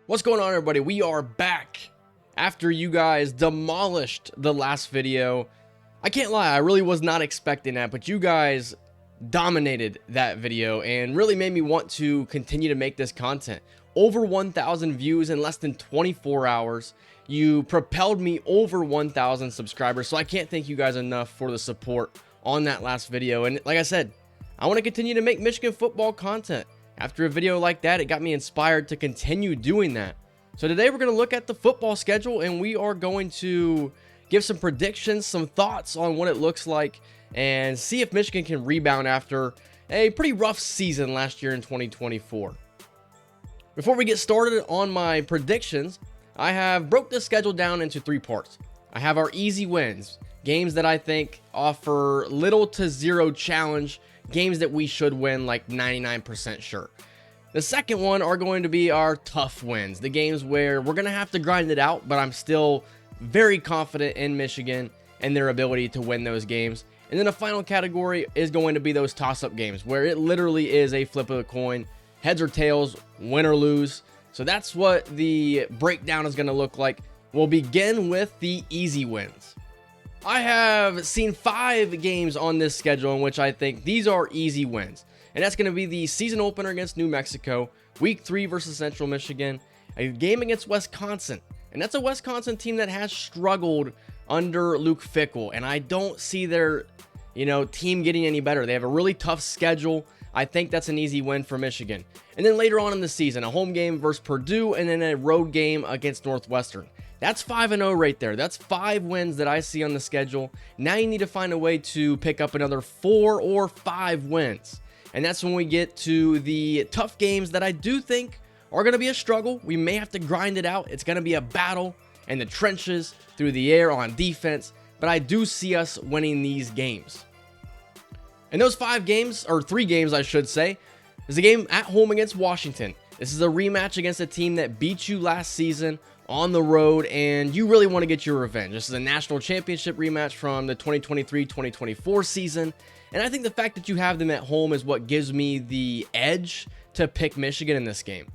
What's going on, everybody? We are back after you guys demolished the last video. I can't lie, I really was not expecting that, but you guys dominated that video and really made me want to continue to make this content. Over 1,000 views in less than 24 hours. You propelled me over 1,000 subscribers, so I can't thank you guys enough for the support on that last video. And like I said, I want to continue to make Michigan football content. After a video like that, it got me inspired to continue doing that. So today we're going to look at the football schedule and we are going to give some predictions, some thoughts on what it looks like, and see if Michigan can rebound after a pretty rough season last year in 2024. Before we get started on my predictions, I have broke the schedule down into three parts. I have our easy wins, games that I think offer little to zero challenge, games that we should win like 99% sure. The second one are going to be our tough wins, the games where we're going to have to grind it out, but I'm still very confident in Michigan and their ability to win those games. And then the final category is going to be those toss-up games where it literally is a flip of a coin, heads or tails, win or lose. So that's what the breakdown is going to look like. We'll begin with the easy wins. I have seen 5 games on this schedule in which I think these are easy wins. And that's going to be the season opener against New Mexico, week 3 versus Central Michigan, a game against Wisconsin. And that's a Wisconsin team that has struggled under Luke Fickell. And I don't see their, team getting any better. They have a really tough schedule. I think that's an easy win for Michigan. And then later on in the season, a home game versus Purdue and then a road game against Northwestern. That's 5-0 right there. That's 5 wins that I see on the schedule. Now you need to find a way to pick up another 4 or 5 wins. And that's when we get to the tough games that I do think are going to be a struggle. We may have to grind it out. It's going to be a battle in the trenches, through the air, on defense. But I do see us winning these games. And those 5 games, or 3 games I should say, is a game at home against Washington. This is a rematch against a team that beat you last season on the road, and you really want to get your revenge. This is a national championship rematch from the 2023-2024 season, and I think the fact that you have them at home is what gives me the edge to pick Michigan in this game.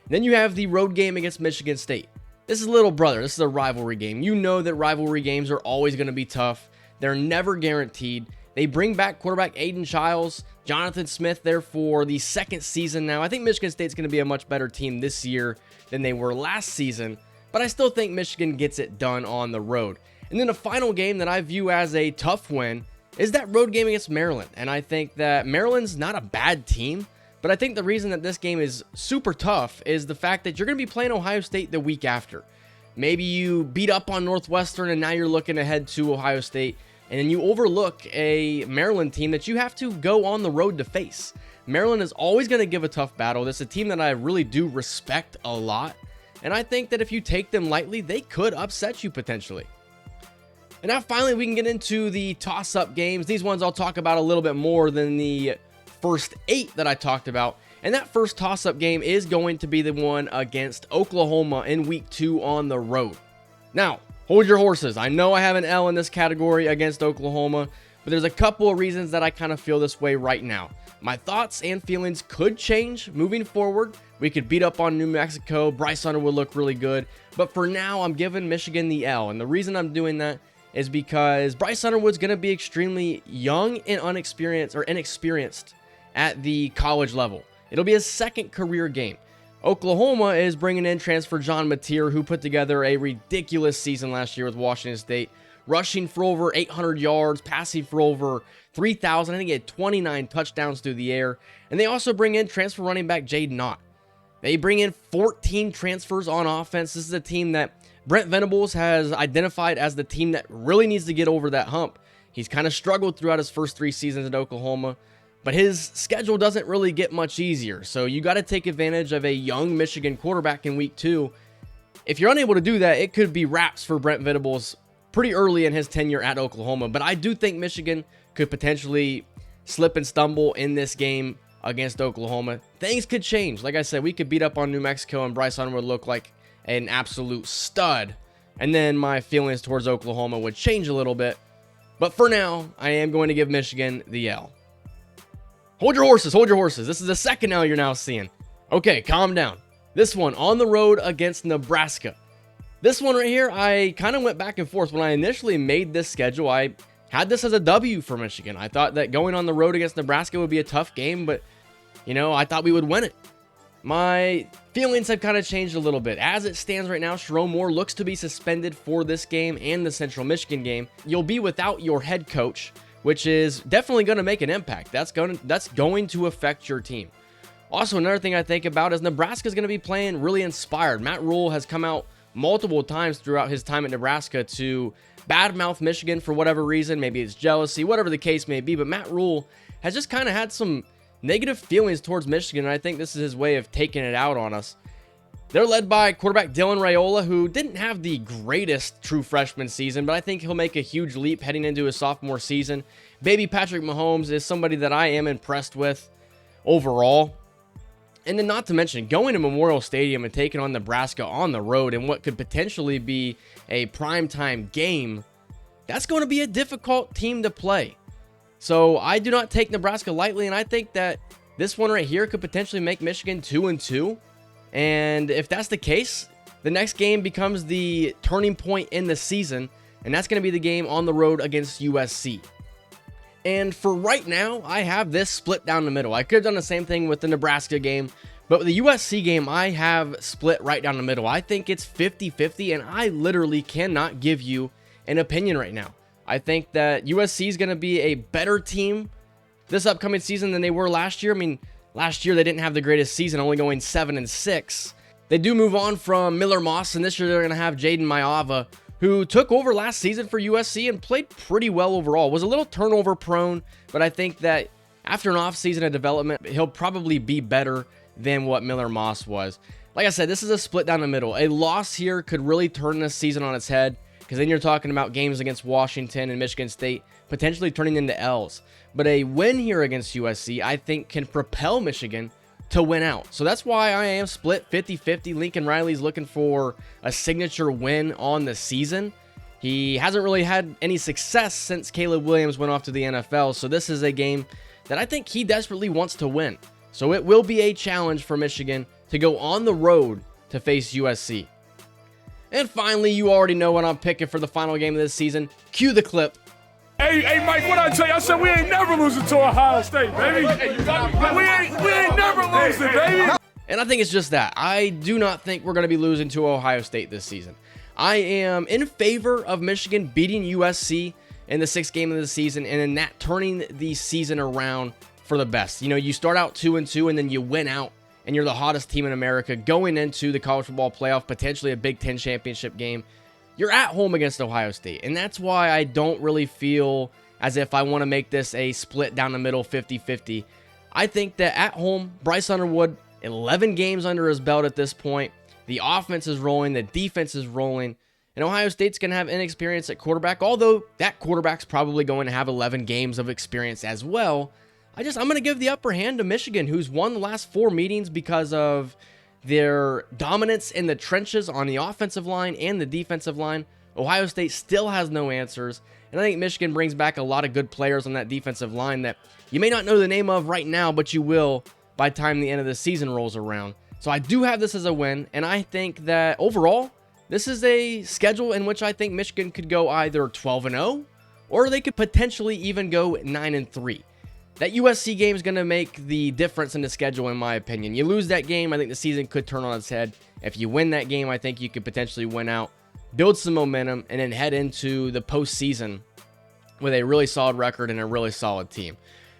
Then you have the road game against Michigan State. This is little brother. This is a rivalry game. You know that rivalry games are always going to be tough. They're never guaranteed. They bring back quarterback Aiden Childs, Jonathan Smith there for the second season now. I think Michigan State's going to be a much better team this year than they were last season, but I still think Michigan gets it done on the road. And then the final game that I view as a tough win is that road game against Maryland. And I think that Maryland's not a bad team, but I think the reason that this game is super tough is the fact that you're going to be playing Ohio State the week after. Maybe you beat up on Northwestern and now you're looking ahead to Ohio State, and then you overlook a Maryland team that you have to go on the road to face. Maryland is always going to give a tough battle. This is a team that I really do respect a lot. And I think that if you take them lightly, they could upset you potentially. And now finally we can get into the toss-up games. These ones I'll talk about a little bit more than the first 8 that I talked about. And that first toss-up game is going to be the one against Oklahoma in week 2 on the road. Now, hold your horses. I know I have an L in this category against Oklahoma, but there's a couple of reasons that I kind of feel this way right now. My thoughts and feelings could change moving forward. We could beat up on New Mexico. Bryce Hunter would look really good. But for now, I'm giving Michigan the L. And the reason I'm doing that is because Bryce Underwood's going to be extremely young and inexperienced at the college level. It'll be his second career game. Oklahoma is bringing in transfer John Mateer, who put together a ridiculous season last year with Washington State, rushing for over 800 yards, passing for over 3,000. I think he had 29 touchdowns through the air. And they also bring in transfer running back Jade Knott. They bring in 14 transfers on offense. This is a team that Brent Venables has identified as the team that really needs to get over that hump. He's kind of struggled throughout his first 3 seasons at Oklahoma, but his schedule doesn't really get much easier. So you got to take advantage of a young Michigan quarterback in week 2. If you're unable to do that, it could be wraps for Brent Venables pretty early in his tenure at Oklahoma. But I do think Michigan could potentially slip and stumble in this game against Oklahoma. Things could change. Like I said, we could beat up on New Mexico and Bryce Hunter would look like an absolute stud. And then my feelings towards Oklahoma would change a little bit. But for now, I am going to give Michigan the L. Hold your horses, hold your horses. This is the second L you're now seeing. Okay, calm down. This one on the road against Nebraska. This one right here, I kind of went back and forth. When I initially made this schedule, I had this as a W for Michigan. I thought that going on the road against Nebraska would be a tough game, but, you know, I thought we would win it. My feelings have kind of changed a little bit. As it stands right now, Sherrone Moore looks to be suspended for this game and the Central Michigan game. You'll be without your head coach, which is definitely going to make an impact. That's going to affect your team. Also, another thing I think about is Nebraska is going to be playing really inspired. Matt Rule has come out multiple times throughout his time at Nebraska to badmouth Michigan for whatever reason. Maybe it's jealousy, whatever the case may be. But Matt Rule has just kind of had some negative feelings towards Michigan, and I think this is his way of taking it out on us. They're led by quarterback Dylan Raiola, who didn't have the greatest true freshman season, but I think he'll make a huge leap heading into his sophomore season. Baby Patrick Mahomes is somebody that I am impressed with overall. And then not to mention, going to Memorial Stadium and taking on Nebraska on the road in what could potentially be a primetime game, that's going to be a difficult team to play. So I do not take Nebraska lightly, and I think that this one right here could potentially make Michigan 2-2. And if that's the case, the next game becomes the turning point in the season, and that's going to be the game on the road against USC. And for right now, I have this split down the middle. I could have done the same thing with the Nebraska game, but with the USC game, I have split right down the middle. I think it's 50-50, and I literally cannot give you an opinion right now. I think that USC is going to be a better team this upcoming season than they were last year. I mean, last year they didn't have the greatest season, only going 7-6. They do move on from Miller Moss, and this year they're going to have Jaden Maiava, who took over last season for USC and played pretty well overall. Was a little turnover prone, but I think that after an offseason of development, he'll probably be better than what Miller Moss was. Like I said, this is a split down the middle. A loss here could really turn this season on its head, because then you're talking about games against Washington and Michigan State potentially turning into L's. But a win here against USC, I think, can propel Michigan to win out. So that's why I am split 50-50. Lincoln Riley's looking for a signature win on the season. He hasn't really had any success since Caleb Williams went off to the NFL. So this is a game that I think he desperately wants to win. So it will be a challenge for Michigan to go on the road to face USC. And finally, you already know what I'm picking for the final game of this season. Cue the clip. Hey, Mike, what I tell you? I said we ain't never losing to Ohio State, baby. We ain't never losing, baby. And I think it's just that. I do not think we're going to be losing to Ohio State this season. I am in favor of Michigan beating USC in the 6th game of the season, and in that turning the season around for the best. You know, you start out 2-2, and then you win out, and you're the hottest team in America going into the college football playoff, potentially a Big Ten championship game. You're at home against Ohio State, and that's why I don't really feel as if I want to make this a split down the middle 50-50. I think that at home, Bryce Underwood, 11 games under his belt at this point. The offense is rolling, the defense is rolling, and Ohio State's going to have inexperience at quarterback, although that quarterback's probably going to have 11 games of experience as well. I'm going to give the upper hand to Michigan, who's won the last 4 meetings because of their dominance in the trenches on the offensive line and the defensive line. Ohio State still has no answers, and I think Michigan brings back a lot of good players on that defensive line that you may not know the name of right now, but you will by the time the end of the season rolls around. So I do have this as a win, and I think that overall, this is a schedule in which I think Michigan could go either 12-0, or they could potentially even go 9-3. That USC game is going to make the difference in the schedule, in my opinion. You lose that game, I think the season could turn on its head. If you win that game, I think you could potentially win out, build some momentum, and then head into the postseason with a really solid record and a really solid team.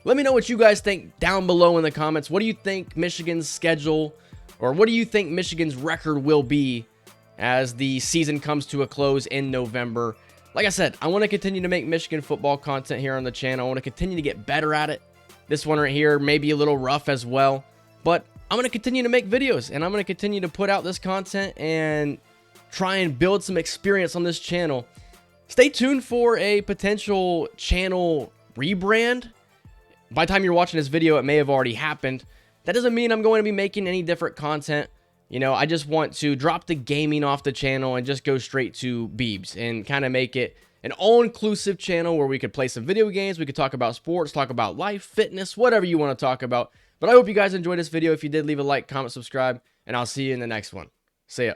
Let me know what you guys think down below in the comments. What do you think Michigan's schedule, or what do you think Michigan's record will be as the season comes to a close in November? Like I said, I want to continue to make Michigan football content here on the channel. I want to continue to get better at it. This one right here may be a little rough as well, but I'm going to continue to make videos, and I'm going to continue to put out this content and try and build some experience on this channel. Stay tuned for a potential channel rebrand. By the time you're watching this video, it may have already happened. That doesn't mean I'm going to be making any different content. You know, I just want to drop the gaming off the channel and just go straight to Beebs and kind of make it an all-inclusive channel where we could play some video games, we could talk about sports, talk about life, fitness, whatever you want to talk about. But I hope you guys enjoyed this video. If you did, leave a like, comment, subscribe. and I'll see you in the next one. See ya.